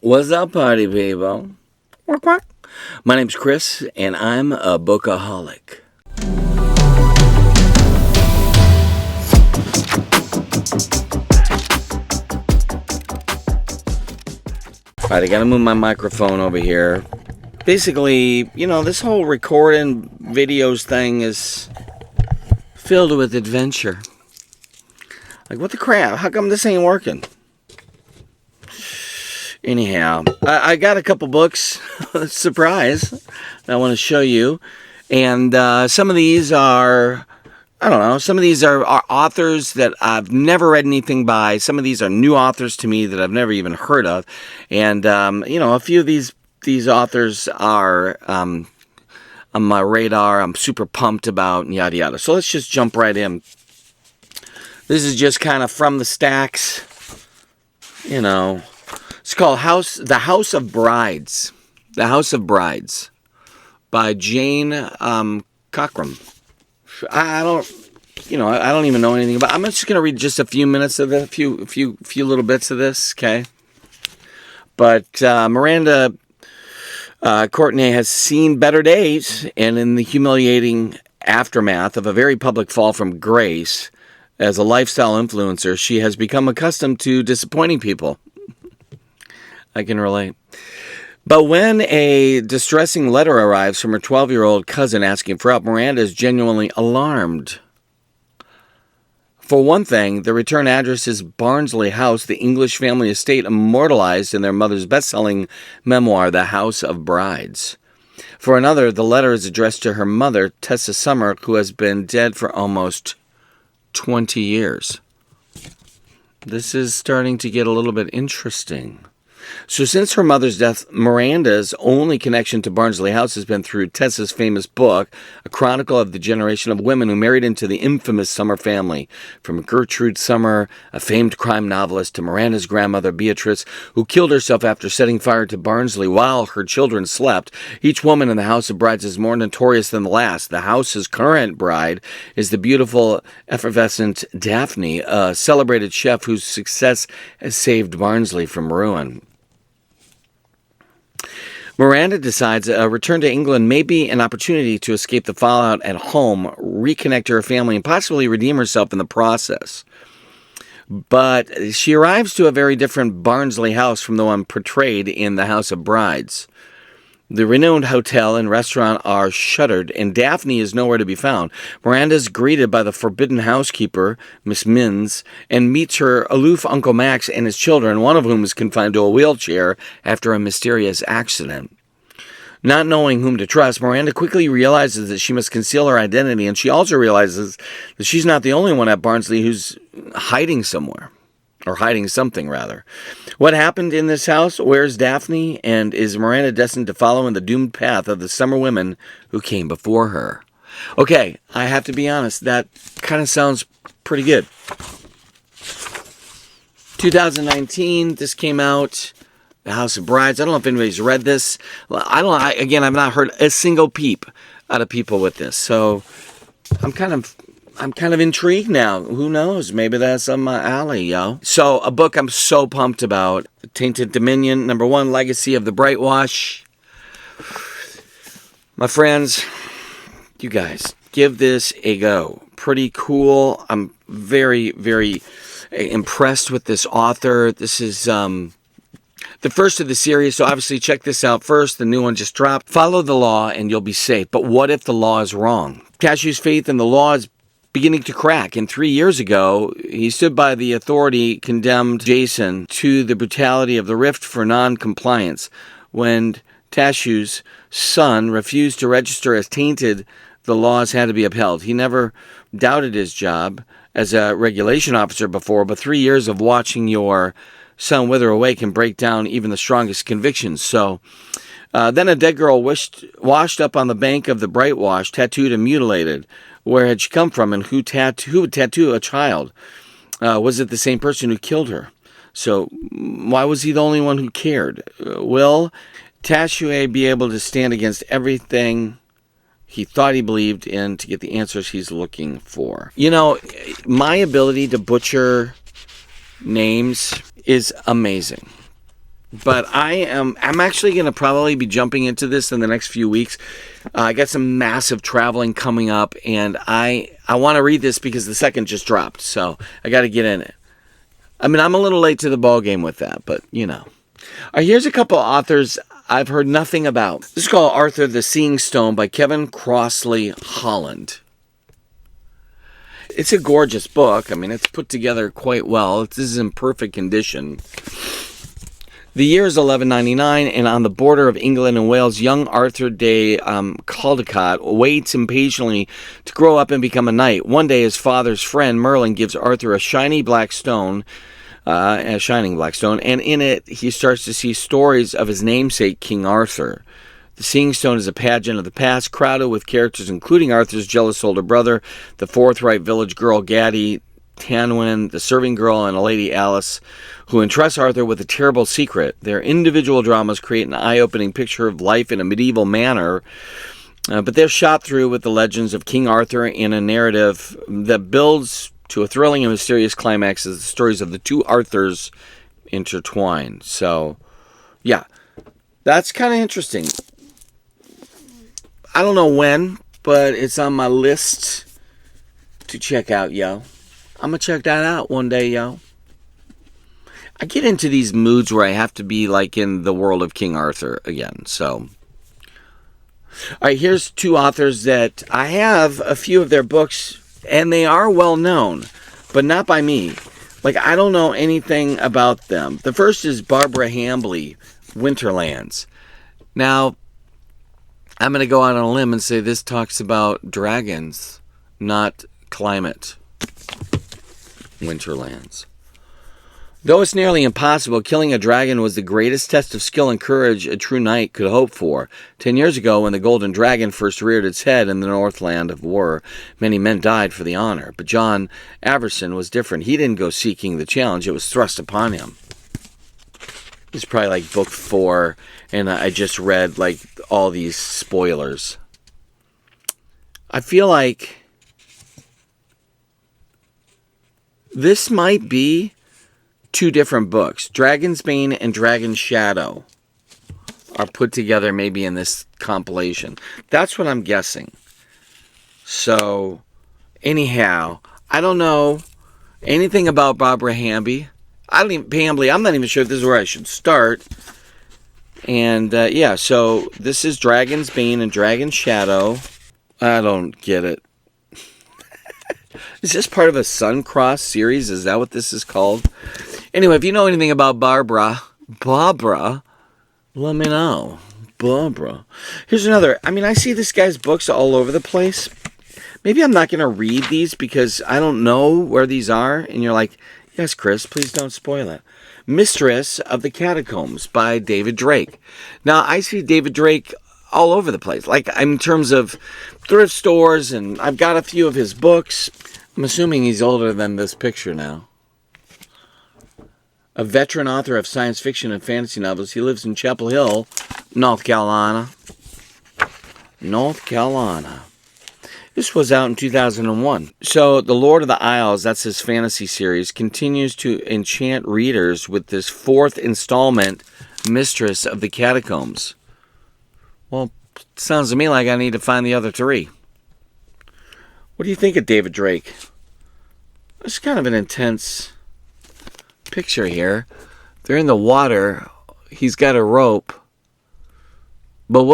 What's up, party people? Quack, quack. My name's Chris, and I'm a Bookaholic. Alright, I gotta move my microphone over here. Basically, this whole recording videos thing is filled with adventure. Like, what the crap? How come this ain't working? Anyhow, I got a couple books, surprise, that I want to show you. And some of these are, some of these are authors that I've never read anything by. Some of these are new authors to me that I've never even heard of. And, a few of these authors are on my radar. I'm super pumped about, and yada, yada. So let's just jump right in. This is just kind of from the stacks, It's called The House of Brides. The House of Brides by Jane Cockrum. I don't even know anything about it. I'm just going to read just a few minutes of it, a few little bits of this, okay? But Miranda Courtenay has seen better days, and in the humiliating aftermath of a very public fall from grace, as a lifestyle influencer, she has become accustomed to disappointing people. I can relate. But when a distressing letter arrives from her 12-year-old cousin asking for help, Miranda is genuinely alarmed. For one thing, the return address is Barnsley House, the English family estate immortalized in their mother's best-selling memoir, The House of Brides. For another, the letter is addressed to her mother, Tessa Summer, who has been dead for almost 20 years. This is starting to get a little bit interesting. So since her mother's death, Miranda's only connection to Barnsley House has been through Tessa's famous book, a chronicle of the generation of women who married into the infamous Summer family. From Gertrude Summer, a famed crime novelist, to Miranda's grandmother, Beatrice, who killed herself after setting fire to Barnsley while her children slept. Each woman in the House of Brides is more notorious than the last. The house's current bride is the beautiful, effervescent Daphne, a celebrated chef whose success has saved Barnsley from ruin. Miranda decides a return to England may be an opportunity to escape the fallout at home, reconnect to her family, and possibly redeem herself in the process. But she arrives to a very different Barnsley house from the one portrayed in The House of Brides. The renowned hotel and restaurant are shuttered, and Daphne is nowhere to be found. Miranda is greeted by the forbidden housekeeper, Miss Minns, and meets her aloof Uncle Max and his children, one of whom is confined to a wheelchair after a mysterious accident. Not knowing whom to trust, Miranda quickly realizes that she must conceal her identity, and she also realizes that she's not the only one at Barnsley who's hiding somewhere. Or hiding something, rather. What happened in this house? Where's Daphne? And is Miranda destined to follow in the doomed path of the summer women who came before her? Okay, I have to be honest, that kind of sounds pretty good. 2019, this came out, The House of Brides. I don't know if anybody's read this. I've not heard a single peep out of people with this. So I'm kind of intrigued now. Who knows? Maybe that's on my alley, yo. So, a book I'm so pumped about. Tainted Dominion, #1, Legacy of the Brightwash. My friends, you guys, give this a go. Pretty cool. I'm very, very impressed with this author. This is the first of the series, so obviously check this out first. The new one just dropped. Follow the law and you'll be safe. But what if the law is wrong? Cashew's faith in the law is beginning to crack. And 3 years ago, he stood by the authority, condemned Jason to the brutality of the rift for non-compliance. When Cashew's son refused to register as tainted, the laws had to be upheld. He never doubted his job as a regulation officer before, but 3 years of watching your son wither away can break down even the strongest convictions. So then a dead girl washed up on the bank of the Brightwash, tattooed and mutilated. Where had she come from, and who would tattoo a child? Was it the same person who killed her? So why was he the only one who cared? Will Casheway be able to stand against everything he thought he believed in to get the answers he's looking for? My ability to butcher names is amazing. But I'm actually going to probably be jumping into this in the next few weeks. I got some massive traveling coming up, and I want to read this because the second just dropped, so I got to get in it. I mean, I'm a little late to the ball game with that, but you know. All right, here's a couple authors I've heard nothing about. This is called Arthur the Seeing Stone by Kevin Crossley Holland. It's a gorgeous book. I mean, it's put together quite well. This is in perfect condition. The year is 1199, and on the border of England and Wales, young Arthur de Caldecott waits impatiently to grow up and become a knight. One day, his father's friend Merlin gives Arthur a shining black stone, and in it he starts to see stories of his namesake, King Arthur. The Seeing Stone is a pageant of the past, crowded with characters including Arthur's jealous older brother, the forthright village girl Gaddy Tanwin, the serving girl, and a lady Alice, who entrusts Arthur with a terrible secret. Their individual dramas create an eye-opening picture of life in a medieval manner, but they're shot through with the legends of King Arthur in a narrative that builds to a thrilling and mysterious climax as the stories of the two Arthurs intertwine. So, yeah, that's kind of interesting. I don't know when, but it's on my list to check out, yo. I'm going to check that out one day, yo. I get into these moods where I have to be like in the world of King Arthur again, so. All right, here's two authors that I have a few of their books, and they are well known, but not by me. Like, I don't know anything about them. The first is Barbara Hambly, Winterlands. Now, I'm going to go out on a limb and say this talks about dragons, not climate. Winterlands. Though it's nearly impossible, killing a dragon was the greatest test of skill and courage a true knight could hope for. 10 years ago, when the golden dragon first reared its head in the Northland of War, many men died for the honor. But John Averson was different. He didn't go seeking the challenge. It was thrust upon him. It's probably like book 4, and I just read like all these spoilers. I feel like this might be two different books. Dragon's Bane and Dragon's Shadow are put together maybe in this compilation. That's what I'm guessing. So, anyhow, I don't know anything about Barbara Hambly. I'm not even sure if this is where I should start. And, yeah, so this is Dragon's Bane and Dragon's Shadow. I don't get it. Is this part of a Suncross series? Is that what this is called? Anyway, if you know anything about Barbara, let me know. Barbara. Here's another. I mean, I see this guy's books all over the place. Maybe I'm not going to read these because I don't know where these are. And you're like, yes, Chris, please don't spoil it. Mistress of the Catacombs by David Drake. Now, I see David Drake all over the place. Like, in terms of thrift stores, and I've got a few of his books. I'm assuming he's older than this picture now. A veteran author of science fiction and fantasy novels, he lives in Chapel Hill, North Carolina. This was out in 2001. So, The Lord of the Isles, that's his fantasy series, continues to enchant readers with this 4th installment, Mistress of the Catacombs. Well, sounds to me like I need to find the other 3. What do you think of David Drake? It's kind of an intense picture here. They're in the water. He's got a rope. But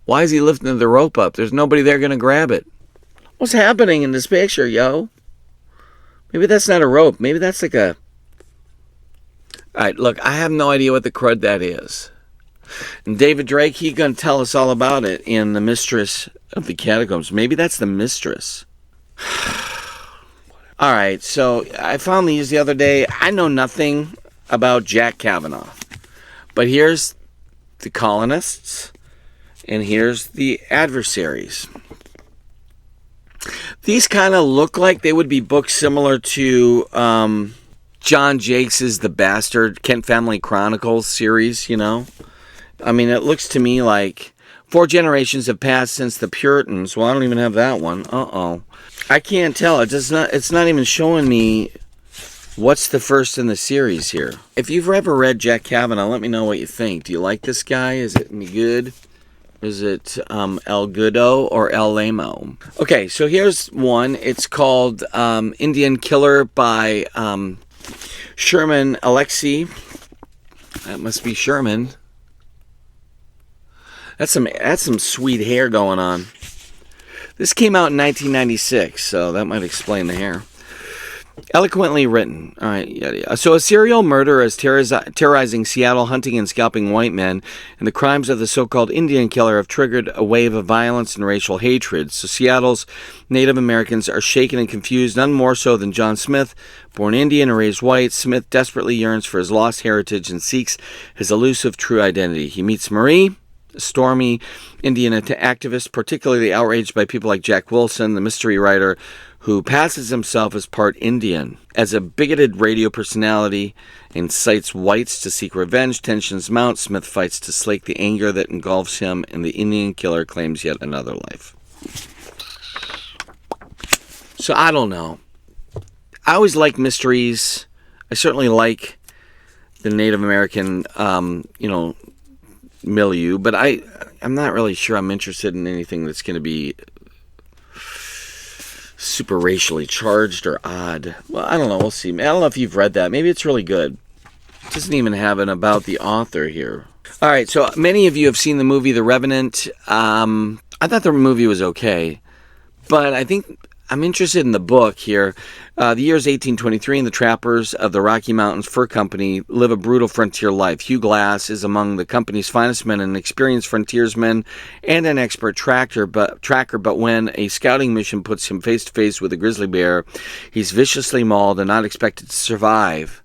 why is he lifting the rope up? There's nobody there going to grab it. What's happening in this picture, yo? Maybe that's not a rope. Maybe that's like a... Alright, look, I have no idea what the crud that is. And David Drake, he's going to tell us all about it in The Mistress of the Catacombs. Maybe that's the mistress. Alright, so I found these the other day. I know nothing about Jack Kavanaugh. But here's the colonists, and here's the adversaries. These kind of look like they would be books similar to John Jakes' The Bastard, Kent Family Chronicles series, you know? I mean, it looks to me like 4 generations have passed since the Puritans. Well, I don't even have that one. Uh-oh. I can't tell. It's not even showing me What's the first in the series here? If you've ever read Jack Kavanaugh, let me know what you think. Do you like this guy? Is it any good? Is it El Goodo or El Lamo? Okay, so here's one. It's called Indian Killer by Sherman Alexie. That must be Sherman. That's some sweet hair going on. This came out in 1996, so that might explain the hair. Eloquently written. All right, yeah. So a serial murderer is terrorizing Seattle, hunting and scalping white men, and the crimes of the so-called Indian killer have triggered a wave of violence and racial hatred. So Seattle's Native Americans are shaken and confused, none more so than John Smith. Born Indian and raised white, Smith desperately yearns for his lost heritage and seeks his elusive true identity. He meets Marie, a stormy Indian activist, particularly outraged by people like Jack Wilson, the mystery writer, who passes himself as part Indian. As a bigoted radio personality incites whites to seek revenge, tensions mount. Smith fights to slake the anger that engulfs him, and the Indian killer claims yet another life. So I don't know. I always like mysteries. I certainly like the Native American, milieu, but I'm not really sure I'm interested in anything that's going to be super racially charged or odd. Well, I don't know. We'll see. I don't know if you've read that. Maybe it's really good. It doesn't even have an about the author here. All right, so many of you have seen the movie The Revenant. I thought the movie was okay, but I think I'm interested in the book here. The year is 1823, and the trappers of the Rocky Mountains Fur Company live a brutal frontier life. Hugh Glass is among the company's finest men, an experienced frontiersman and an expert tracker. But when a scouting mission puts him face to face with a grizzly bear, he's viciously mauled and not expected to survive.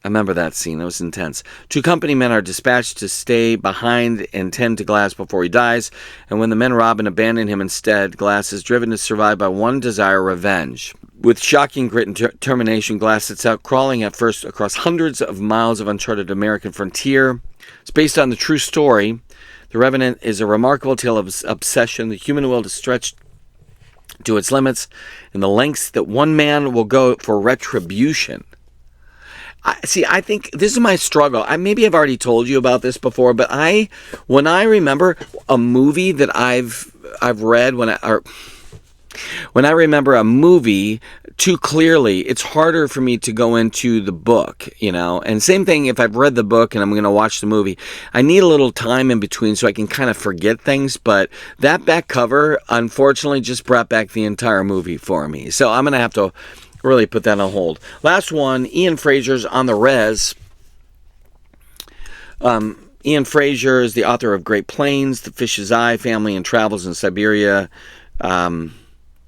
I remember that scene. That was intense. 2 company men are dispatched to stay behind and tend to Glass before he dies. And when the men rob and abandon him instead, Glass is driven to survive by one desire: revenge. With shocking grit and determination, Glass sets out, crawling at first across hundreds of miles of uncharted American frontier. It's based on the true story. The Revenant is a remarkable tale of obsession, the human will to stretch to its limits, and the lengths that one man will go for retribution. I think this is my struggle. Maybe I've already told you about this before, but when I remember a movie that I've read, when I remember a movie too clearly, it's harder for me to go into the book, And same thing if I've read the book and I'm going to watch the movie. I need a little time in between so I can kind of forget things, but that back cover, unfortunately, just brought back the entire movie for me. So I'm going to have to really put that on hold. Last one, Ian Fraser's On the Res. Ian Fraser is the author of Great Plains, The Fish's Eye, Family and Travels in Siberia, and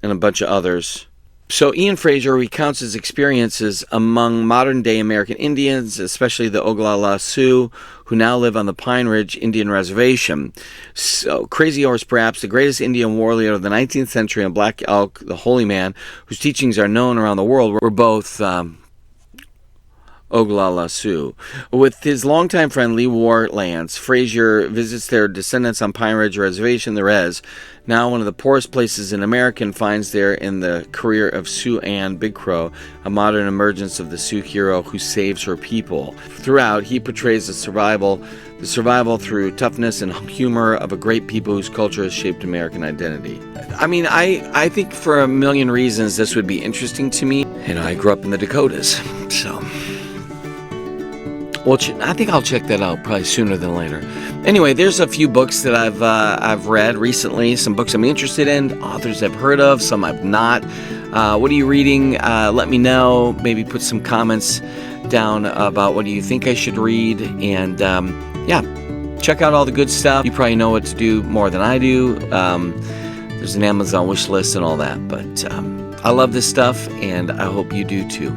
a bunch of others. So Ian Fraser recounts his experiences among modern-day American Indians, especially the Oglala Sioux, who now live on the Pine Ridge Indian Reservation. So Crazy Horse, perhaps the greatest Indian warrior of the 19th century, and Black Elk, the holy man, whose teachings are known around the world, were both Oglala Sioux. With his longtime friend Lee Warlance, Fraser visits their descendants on Pine Ridge Reservation, the Res, now one of the poorest places in America, and finds there in the career of Sue Ann Big Crow a modern emergence of the Sioux hero who saves her people. Throughout, he portrays the survival through toughness and humor of a great people whose culture has shaped American identity. I think for a million reasons this would be interesting to me. I grew up in the Dakotas, so... Well, I think I'll check that out probably sooner than later. Anyway, there's a few books that I've read recently. Some books I'm interested in, authors I've heard of, some I've not. What are you reading? Let me know. Maybe put some comments down about what do you think I should read. And check out all the good stuff. You probably know what to do more than I do. There's an Amazon wish list and all that. But I love this stuff, and I hope you do too.